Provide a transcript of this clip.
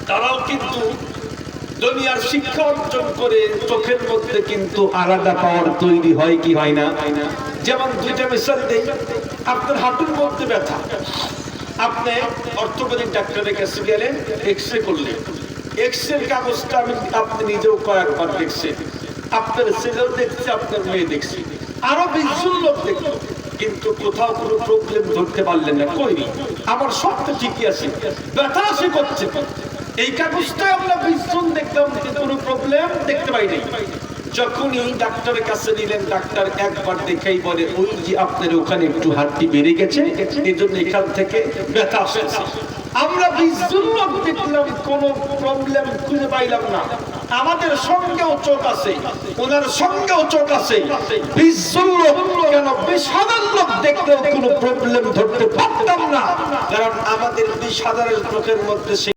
তারাও কিন্তু দুনিয়ার শিক্ষা অর্জন করে চোখের মধ্যে কিন্তু আলাদা পাওয়ার তৈরি হয় কি হয় না? যেমন দুইটা মিসাল দেই। আপনার হাঁটুর মধ্যে ব্যথা, আপনি অর্থোপেডিক ডাক্তারের কাছে গেলেন, এক্সরে করলেন। এক্সরের কাগজটা আপনি নিজেও কয়েকবার দেখছেন, আপনার ছেলেও দেখছে, আপনার মেয়ে দেখছে, আরো 20 জন লোক দেখলো, কিন্তু কোথাও কোনো প্রবলেম ধরতে পারলেন না। কই আমার সব তো ঠিকই আছে, ব্যথা আসে করছে। এই কাগজটা আমরা 20 জন দেখলাম, কিন্তু কোনো প্রবলেম দেখতে পাই নাই। যখনই ডাক্তারের কাছে নিলেন, ডাক্তার একবার দেখেই বলে ওই যে আপনার ওখানে একটু হাড়টি বেড়ে গেছে, এই জন্য এখান থেকে ব্যথা আসছে। আমরা 20 জন লোক দেখলাম, কোনো প্রবলেম খুঁজে পাইলাম না। আমাদের সঙ্গেও চোখ আছে, ওনার সঙ্গেও চোখ আছে, 20 জন লোক কেন 20,000 লোক দেখলেও কোনো প্রবলেম ধরতে পারতাম না, কারণ আমাদের 20,000 লোকের মধ্যে